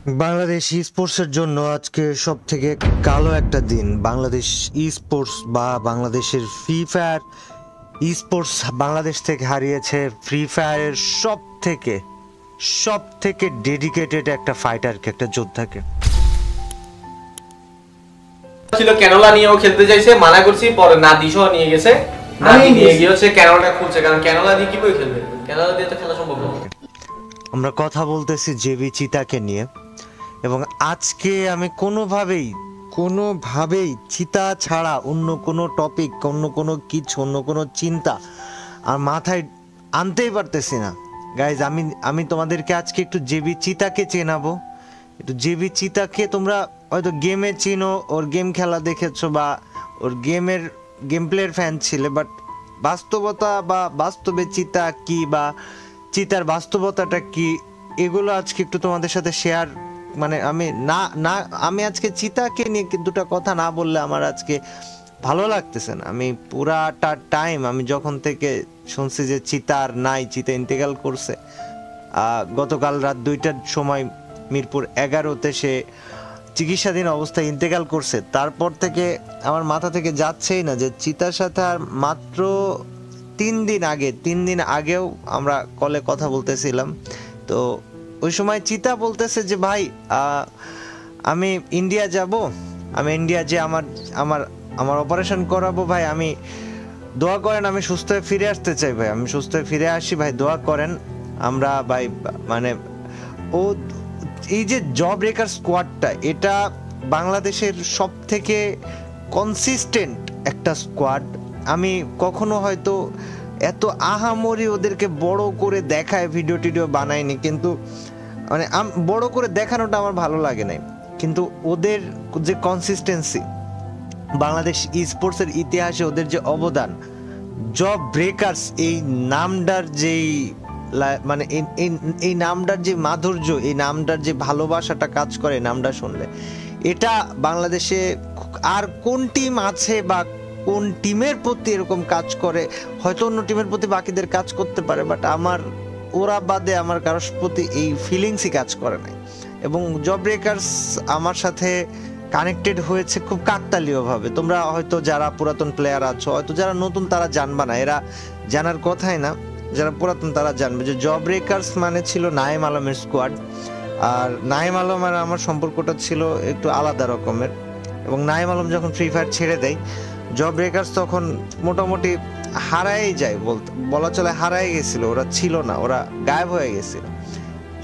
বাংলাদেশ ই স্পোর্টসের জন্য আজকে সব থেকে কালো একটা দিন। বাংলাদেশ ই স্পোর্টস বা বাংলাদেশের ফ্রি ফায়ার ই স্পোর্টস বাংলাদেশ থেকে হারিয়েছে ফ্রি ফায়ারের সব থেকে ডেডিকেটেড একটা ফাইটারকে, একটা যোদ্ধাকে। ছিল ক্যানোলা নিয়েও খেলতে চাইছে, মানা করছি, পরে নাদিসহ নিয়ে গেছে। নাদি নিয়ে গিয়ে হচ্ছে ক্যানোলাটা খুলছে, কারণ ক্যানোলা দিয়ে কিভাবে খেলবে, ক্যানোলা দিয়ে তো খেলা সম্ভব না। আমরা কথা বলতেছি জেবি চিতাকে নিয়ে, এবং আজকে আমি কোনোভাবেই চিতা ছাড়া অন্য কোনো টপিক, অন্য কোনো চিন্তা আর মাথায় আনতেই পারতেছি না। গাইজ, আমি তোমাদেরকে আজকে একটু জেবি চিতাকে চেনাবো। একটু জেবি চিতাকে তোমরা হয়তো গেমে চিনো, ওর গেম খেলা দেখেছো বা ওর গেম প্লের ফ্যান ছিলে, বাট বাস্তবতা বা বাস্তবে চিতা কি বা চিতার বাস্তবতাটা কি, এগুলো আজকে একটু তোমাদের সাথে শেয়ার, মানে আমি আজকে চিতাকে নিয়ে দুটো কথা না বললে আমার আজকে ভালো লাগতেছে না। আমি পুরাটা টাইম, আমি যখন থেকে শুনছি যে চিতা আর নাই, চিতা ইন্তেকাল করছে গতকাল রাত 2টার সময় মিরপুর 11-তে সে চিকিৎসাধীন অবস্থায় ইন্তেকাল করছে, তারপর থেকে আমার মাথা থেকে যাচ্ছেই না যে চিতার সাথে আর মাত্র 3 দিন আগেও আমরা কলে কথা বলতেছিলাম। তো ওই সময় চিতা বলতেছে যে ভাই, আমি ইন্ডিয়া যাব, আমি ইন্ডিয়া যে আমার আমার আমার অপারেশন করাবো ভাই, আমি দোয়া করেন, আমি সুস্থ হয়ে ফিরে আসতে চাই ভাই, আমি সুস্থ হয়ে ফিরে আসি ভাই, দোয়া করেন। আমরা ভাই মানে ও এই যে জব ব্রেকার স্কোয়াডটা, এটা বাংলাদেশের সব থেকে কনসিস্টেন্ট একটা স্কোয়াড। আমি কখনো হয়তো এত আহামরি ওদেরকে বড় করে দেখায় ভিডিও টিডিও বানাইনি, কিন্তু মানে বড় করে দেখানোটা আমার ভালো লাগে নাই, কিন্তু ওদের যে কনসিস্টেন্সি, বাংলাদেশ ই স্পোর্টসের ইতিহাসে ওদের যে অবদান, জব ব্রেকার্স এই নামটার যেই মানে এই নামটার যে মাধুর্য, এই নামটার যে ভালোবাসাটা কাজ করে নামটা শুনলে, এটা বাংলাদেশে আর কোন টিম আছে বা কোন টিমের প্রতি এরকম কাজ করে? হয়তো অন্য টিমের প্রতি বাকিদের কাজ করতে পারে, বাট আমার ওরা বাদে আমার কারোর প্রতি এই ফিলিংসই কাজ করে নাই। এবং জব ব্রেকার্স আমার সাথে কানেক্টেড হয়েছে খুব কাকতালীয় ভাবে। তোমরা হয়তো যারা পুরাতন প্লেয়ার আছো, হয়তো যারা নতুন তারা জানবা না, এরা জানার কথাই না, যারা পুরাতন তারা জানবে যে জব ব্রেকার্স মানে ছিল নাইম আলমের স্কোয়াড। আর নাইম আলম আর আমার সম্পর্কটা ছিল একটু আলাদা রকমের, এবং নাইম আলম যখন ফ্রি ফায়ার ছেড়ে দেয়, জব ব্রেকার্স তখন মোটামুটি হারাই যায়, বলা চলে হারাই গেছিল, ওরা ছিল না, ওরা গায়েব হয়ে গেছিল।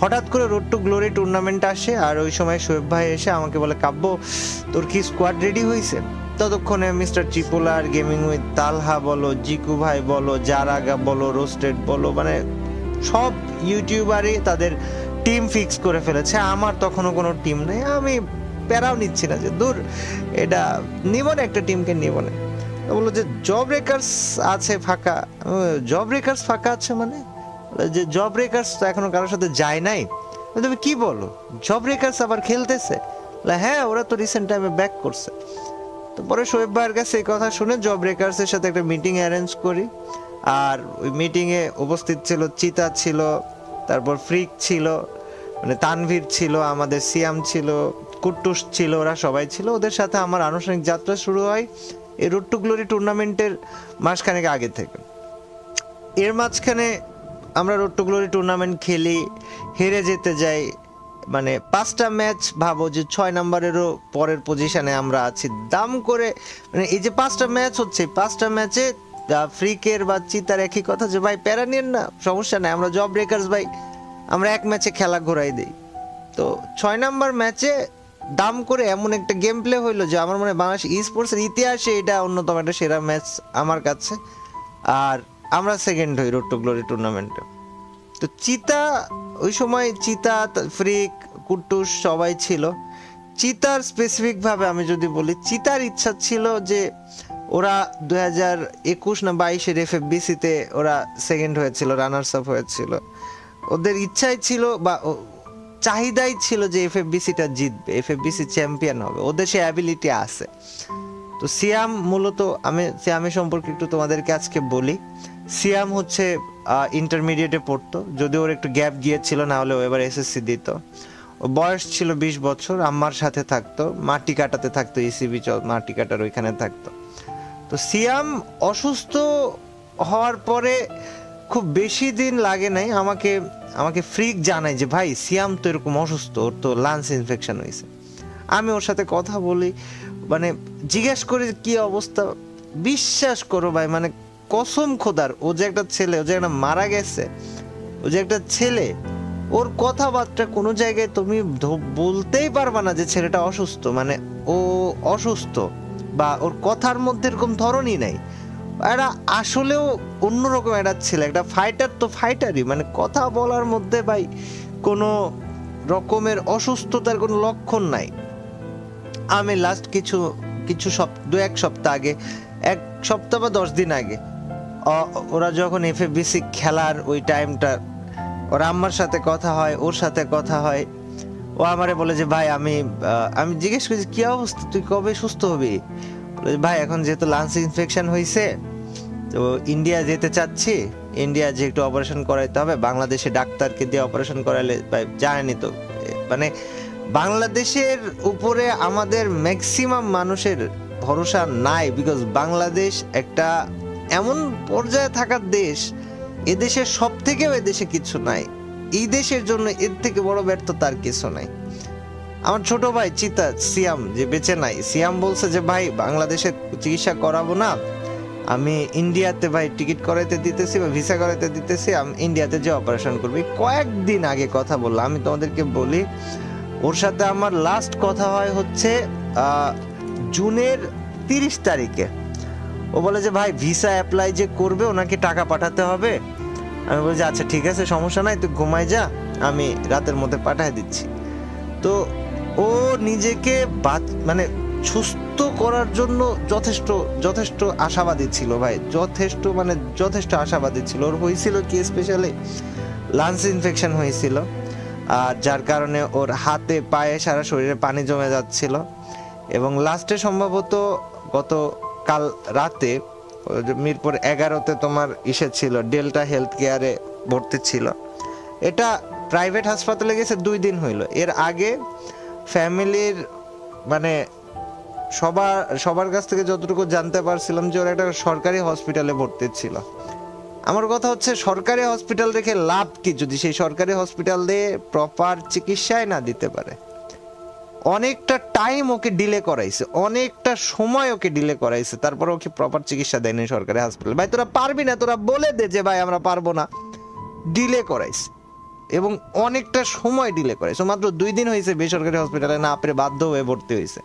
হঠাৎ করে রোড টু গ্লোরি টুর্নামেন্ট আসে, আর ওই সময় শোয়েব ভাই এসে আমাকে বলে, কাব্য তোর কি স্কোয়াড রেডি হয়েছে? ততক্ষণে মিস্টার চিপোলার, গেমিং উইথ তালহা বলো, জিকু ভাই বলো, জারাগা বলো, রোস্টেড বলো, মানে সব ইউটিউবারই তাদের টিম ফিক্স করে ফেলেছে। আমার তখনও কোনো টিম নেই, আমি প্যারাও নিচ্ছি না যে দূর, এটা নিব না, একটা টিমকে নিব না। তো বললো যে জব ব্রেকার্স আছে ফাঁকা। জব ব্রেকার্স ফাঁকা আছে মানে? যে জব ব্রেকার্স তো এখনো কারোর সাথে যায় নাই। তুমি কি বলো, জব ব্রেকার্স আবার খেলতেছে? হ্যাঁ, ওরা তো রিসেন্ট টাইমে ব্যাক করছে। তো পরে শোয়েব ভাইয়ের কাছে এই কথা শুনে জব ব্রেকার্সের সাথে একটা মিটিং অ্যারেঞ্জ করি, আর ওই মিটিংয়ে উপস্থিত ছিল চিতা ছিল, তারপর ফ্রিক ছিল, মানে তানভীর ছিল, আমাদের সিয়াম ছিল, কুট্টুস ছিল, ওরা সবাই ছিল। ওদের সাথে আমার আনুষ্ঠানিক যাত্রা শুরু হয় এই রোড টু গ্লোরি টুর্নামেন্টের মাসখানেক আগে থেকে। এর মাঝখানে আমরা রোড টু গ্লোরি টুর্নামেন্ট খেলি, হেরে যেতে যাই, মানে 5টা ম্যাচ, ভাবো যে 6 নম্বরেরও পরের পজিশনে আমরা আছি দাম করে। মানে এই যে 5টা ম্যাচ হচ্ছে, 5টা ম্যাচে ফ্রিকের বা চিতার একই কথা যে ভাই প্যারা নিন না, সমস্যা নাই, আমরা জব ব্রেকার্স ভাই, আমরা এক ম্যাচে খেলা ঘোরাই দিই। তো 6 নম্বর ম্যাচে দাম করে এমন একটা গেম প্লে হইলো যে আমার মনে হয় বাংলাদেশ ই স্পোর্টসের ইতিহাসে এটা অন্যতম একটা সেরা ম্যাচ আমার কাছে। আর আমরা সেকেন্ড হই রোড টু গ্লোরি টুর্নামেন্টে। তো চিতা, ওই সময় চিতা, ফ্রিক, কুট্টুস সবাই ছিল। চিতার স্পেসিফিকভাবে আমি যদি বলি, চিতার ইচ্ছা ছিল যে ওরা 2021 না 22-এর এফএফবিসিতে ওরা সেকেন্ড হয়েছিল, রানার্স আপ হয়েছিল। ওদের ইচ্ছাই ছিল বা চাহিদাই ছিল যে এফএফবিসিটা জিতবে, এফএফবিসি চ্যাম্পিয়ন হবে, ওদের সে অ্যাবিলিটি আছে। তো সিয়াম মূলত, আমি সিয়ামের সম্পর্কে একটু তোমাদেরকে আজকে বলি। সিয়াম হচ্ছে ইন্টারমিডিয়েটে পড়তো, যদিও ওর একটু গ্যাপ গিয়েছিল, না হলে ও এবার এসএসসি দিত। ও ওর বয়স ছিল 20 বছর, আম্মার সাথে থাকতো, মাটি কাটাতে থাকতো, ইসিবি মাটি কাটার ওইখানে থাকতো। তো সিয়াম অসুস্থ হওয়ার পরে খুব বেশি দিন লাগে নাই, আমাকে ফ্রিক জানায় যে ভাই সিয়াম তো এরকম অসুস্থ, ওর তো লাংস ইনফেকশন হয়েছে। আমি ওর সাথে কথা বলি, মানে জিজ্ঞেস করি কি অবস্থা। বিশ্বাস করো ভাই, মানে কসম খোদার, ও যে একটা ছেলে, ও যে একটা মারা গেছে, ও যে একটা ছেলে, ওর কথাবার্তা কোনো জায়গায় তুমি বলতেই পারবা না যে ছেলেটা অসুস্থ, মানে ও অসুস্থ, বা ওর কথার মধ্যে এরকম ধরনই নাই। এরা আসলেও অন্যরকম একটা ছেলে, একটা ফাইটার তো ফাইটারই, মানে কথা বলার মধ্যে ভাই কোনো রকমের অসুস্থতার কোনো লক্ষণ নাই। আমি লাস্ট কিছু 2-1 সপ্তাহ আগে, 1 সপ্তাহ বা 10 দিন আগে, ওরা যখন এফএফবিসি খেলার ওই টাইমটা, ওর আম্মার সাথে কথা হয়, ওর সাথে কথা হয়। ও আমারে বলে যে ভাই আমি জিজ্ঞেস করি কি অবস্থা, তুই কবে সুস্থ হবি? বলে ভাই এখন যেহেতু লাংস ইনফেকশন হয়েছে তো ইন্ডিয়া যেতে চাচ্ছি, ইন্ডিয়া যে একটু অপারেশন করাইতে হবে, বাংলাদেশে ডাক্তারকে দিয়ে অপারেশন করাইলে ভাই জানেনি তো, মানে বাংলাদেশের উপরে আমাদের ম্যাক্সিমাম মানুষের ভরসা নাই, বিকজ বাংলাদেশ একটা এমন পর্যায়ে থাকার দেশ, এদেশের সব থেকেও এদেশে কিছু নাই, এই দেশের জন্য এর থেকে বড় ব্যর্থতা আর কিছু নাই। আমার ছোট ভাই চিতা সিয়াম যে বেঁচে নাই, সিয়াম বলছে যে ভাই বাংলাদেশে চিকিৎসা করাবো না, আমি ইন্ডিয়াতে ভাই টিকিট করাইতে দিতেছি বা ভিসা করাইতে দিতেছি, আমি ইন্ডিয়াতে যে অপারেশন করবি। কয়েকদিন আগে কথা বললাম, আমি তোমাদেরকে বলি, ওর সাথে আমার লাস্ট কথা হয় হচ্ছে জুনের 30 তারিখে। ও বলে যে ভাই ভিসা অ্যাপ্লাই যে করবে ওনাকে টাকা পাঠাতে হবে। আমি বলি যে আচ্ছা ঠিক আছে, সমস্যা নাই, তুই ঘুমাই যা, আমি রাতের মধ্যে পাঠিয়ে দিচ্ছি। তো ও নিজেকে মানে সুস্থ করার জন্য যথেষ্ট আশাবাদী ছিল ভাই, যথেষ্ট আশাবাদী ছিল। ওর হয়েছিল কি স্পেশালি লাংস ইনফেকশন হয়েছিল, আর যার কারণে ওর হাতে পায়ে সারা শরীরে পানি জমে যাচ্ছিল, এবং লাস্টে সম্ভবত গতকাল রাতে মিরপুর 11-তে তোমার ছিল, ডেল্টা হেলথ কেয়ারে ভর্তি ছিল। এটা প্রাইভেট হাসপাতালে গেছে 2 দিন হইল। এর আগে ফ্যামিলির মানে সবার কাছ থেকে যতটুকু জানতে পারছিলাম যে ওরা একটা সরকারি হসপিটালে ভর্তি ছিল। আমার কথা হচ্ছে সরকারি হসপিটাল রেখে লাভ কি যদি সেই সরকারি হসপিটাল দিয়ে প্রপার চিকিৎসায় না দিতে পারে। অনেকটা টাইম ওকে ডিলে করাইছে, অনেকটা সময় ওকে ডিলে করাইছে, তারপর ওকে প্রপার চিকিৎসা দেয়নি সরকারি হসপিটাল। ভাই তোরা পারবি না, তোরা বলে দে যে ভাই আমরা পারবো না। ডিলে করাইছে এবং অনেকটা সময় ডিলে করাইছে। মাত্র 2 দিন হয়েছে বেসরকারি হসপিটালে না পেরে বাধ্য হয়ে ভর্তি হয়েছে।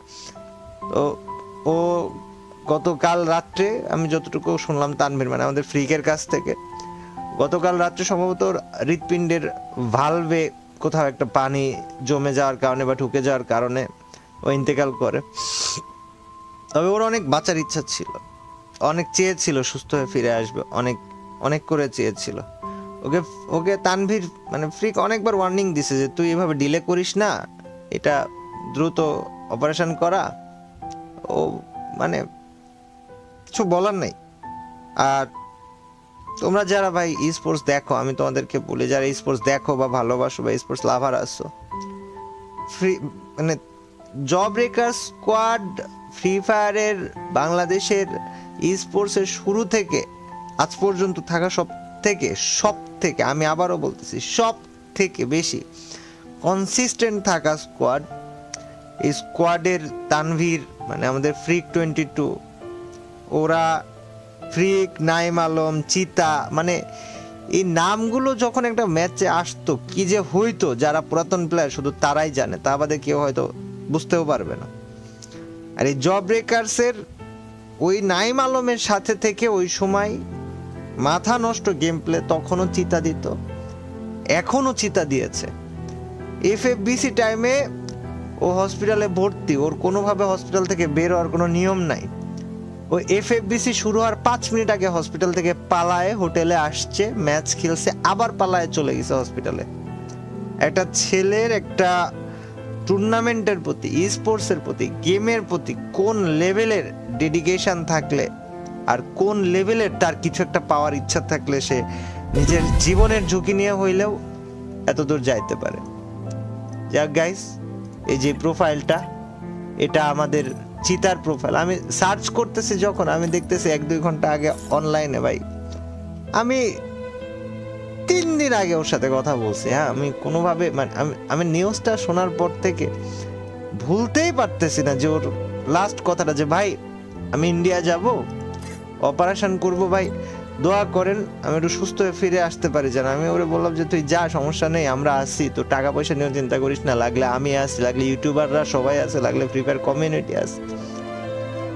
তো ও গতকাল রাত্রে আমি যতটুকু শুনলাম তানভীর মানে আমাদের ফ্রিকের কাছ থেকে, গতকাল রাত্রে সম্ভবত হৃৎপিণ্ডের ভালভে কোথাও একটা পানি জমে যাওয়ার কারণে বা ঢুকে যাওয়ার কারণে ও ইন্তেকাল করে। তবে ওর অনেক বাঁচার ইচ্ছা ছিল, অনেক চেয়েছিল সুস্থ হয়ে ফিরে আসবে, অনেক করে চেয়েছিল। ওকে তানভীর মানে ফ্রিক অনেকবার ওয়ার্নিং দিছে যে তুই এভাবে ডিলে করিস না, এটা দ্রুত অপারেশন করা। ও মানে কিছু বলার নেই। আর তোমরা যারা ভাই ই স্পোর্টস দেখো, আমি তোমাদেরকে বলি, যারা ই স্পোর্টস দেখো বা ভালোবাসো বা স্পোর্টস লাভার আসো, মানে জব ব্রেকার স্কোয়াড ফ্রি ফায়ারের বাংলাদেশের ই স্পোর্টসের শুরু থেকে আজ পর্যন্ত থাকা সব থেকে আমি আবারও বলতেছি সব থেকে বেশি কনসিস্টেন্ট থাকা স্কোয়াড, এই স্কোয়াডের তানভীর মানে আমাদের ফ্রিক 22, ওরা ফ্রিক, নাইম আলম, চিতা, মানে এই নামগুলো যখন একটা ম্যাচে আসতো কি যে হইতো, যারা পুরাতন প্লেয়ার শুধু তারাই জানে, তা বাদে কেউ হয়তো বুঝতেও পারবে না। আর এই জব ব্রেকার্সের ওই নাইম আলমের সাথে থেকে ওই সময় মাথা নষ্ট গেম প্লে তখনও চিতা দিত, এখনো চিতা দিয়েছে। এফএফবিসি টাইমে ও হসপিটালে ভর্তি, ওর কোনোভাবে হসপিটাল থেকে বের হওয়ার কোনো নিয়ম নাই। ও এফএফবিসি শুরু হওয়ার 5 মিনিট আগে হসপিটাল থেকে পালায়ে হোটেলে আসছে, ম্যাচ খেলছে, আবার পালায়ে চলে গেছে হসপিটালে। একটা ছেলের একটা টুর্নামেন্টের প্রতি, ই স্পোর্টসের প্রতি, গেমের প্রতি কোন লেভেলের ডেডিকেশন থাকলে আর কোন লেভেলের তার কিছু একটা পাওয়ার ইচ্ছা থাকলে সে নিজের জীবনের ঝুঁকি নিয়ে হইলেও এত দূর যাইতে পারে। যাক গাইস, এই যে প্রোফাইলটা, এটা আমাদের চিতার প্রোফাইল। আমি সার্চ করতেছি যখন, আমি দেখতেছি 1-2 ঘন্টা আগে অনলাইনে ভাই, আমি 3 দিন আগে ওর সাথে কথা বলছি। হ্যাঁ, আমি কোনোভাবে মানে আমি নিউজটা শোনার পর থেকে ভুলতেই পারতেছি না যে ওর লাস্ট কথাটা যে ভাই আমি ইন্ডিয়া যাব, অপারেশন করব, ভাই দোয়া করেন আমি একটু সুস্থ হয়ে ফিরে আসতে পারি। জান আমি ওরে বললাম যে তুই যা, সমস্যা নেই, আমরা আসি, তো টাকা পয়সা নিয়েও চিন্তা করিস না, লাগলে আমি আসি, লাগলে ইউটিউবাররা সবাই আছে, লাগলে ফ্রি ফায়ার কমিউনিটি আছে।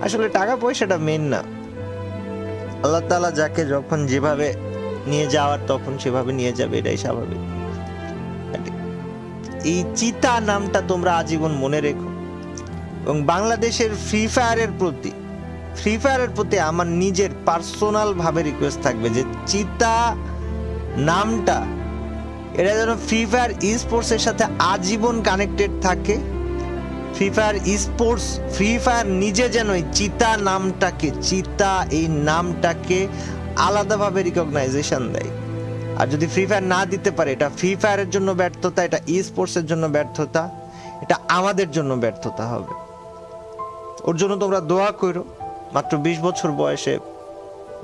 আসলে টাকা পয়সাটা মেন না, আল্লাহ তাআলা যাকে যখন যেভাবে নিয়ে যাওয়ার তখন সেভাবে নিয়ে যাবে, এটাই স্বাভাবিক। এই চিতা নামটা তোমরা আজীবন মনে রেখো। এবং বাংলাদেশের ফ্রি ফায়ারের প্রতি আমার নিজের পার্সোনাল ভাবে রিকোয়েস্ট থাকবে যে চিতা নামটা এটা যেন ফ্রি ফায়ার স্পোর্টস এর সাথে আজীবন কানেক্টেড থাকে। Free fire sports, free fire নিজে যেন এই চিতা এই নামটাকে আলাদাভাবে রিকগনাইজেশন দেয়। আর যদি ফ্রি ফায়ার না দিতে পারে, এটা ফ্রি ফায়ারের জন্য ব্যর্থতা, এটা স্পোর্টস এর জন্য ব্যর্থতা, এটা আমাদের জন্য ব্যর্থতা হবে। ওর জন্য তোমরা দোয়া করো। মাত্র 20 বছর বয়সে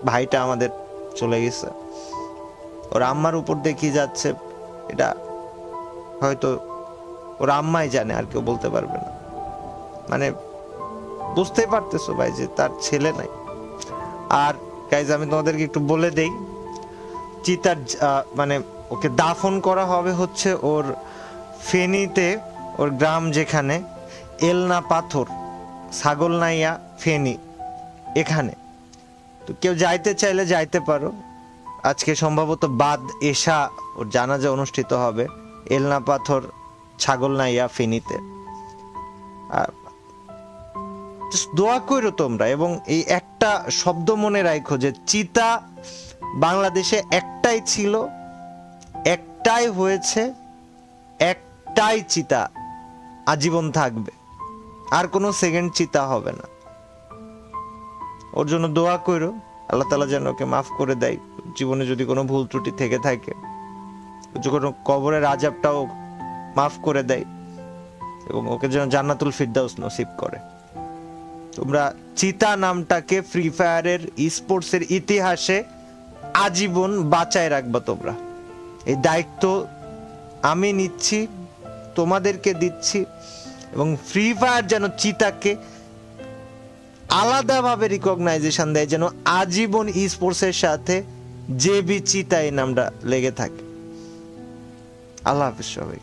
ভাইটা আমাদের চলে গেছে, ওর আম্মার উপর দেখি যাচ্ছে, এটা হয়তো ওর আম্মাই জানে, আর কেউ বলতে পারবে না। মানে বুঝতে পারতেছো ভাই যে তার ছেলে নাই। আর গাইজ আমি তোমাদেরকে একটু বলে দেই, চিতার মানে ওকে দাফন করা হবে হচ্ছে ওর ফেনীতে, ওর গ্রাম যেখানে এলনা পাথর, ছাগলনাইয়া, ফেনী, এখানে। তো কেউ যাইতে চাইলে যাইতে পারো। আজকে সম্ভবত বাদ এশা ওর জানাজা অনুষ্ঠিত হবে এলনা পাথর, ছাগলনাইয়া, ফেনীতে। দোয়া করো তোমরা, এবং এই একটা শব্দ মনে রাখো যে চিতা বাংলাদেশে একটাই ছিল, একটাই হয়েছে, একটাই চিতা আজীবন থাকবে, আর কোনো সেকেন্ড চিতা হবে না। ওর জন্য দোয়া করো, আল্লাহ তাআলা যেন ওকে মাফ করে দেয়, জীবনে যদি কোনো ভুল ত্রুটি থেকে থাকে, কোনো কবরের আযাবটাও মাফ করে দেয়, এবং ওকে যেন জান্নাতুল ফিরদাউস নসিব করে। তোমরা চিতা নামটাকে ফ্রি ফায়ারের স্পোর্টস এর ইতিহাসে আজীবন বাঁচায় রাখবা। তোমরা এই দায়িত্ব আমি নিচ্ছি, তোমাদেরকে দিচ্ছি, এবং ফ্রি ফায়ার যেন চিতাকে আলাদাভাবে রিকগনাইজেশন দেয়, যেন আজীবন স্পোর্টস এর সাথে জেবি চিতা এই নামটা লেগে থাকে। আল্লাহ হাফেজ সবাই।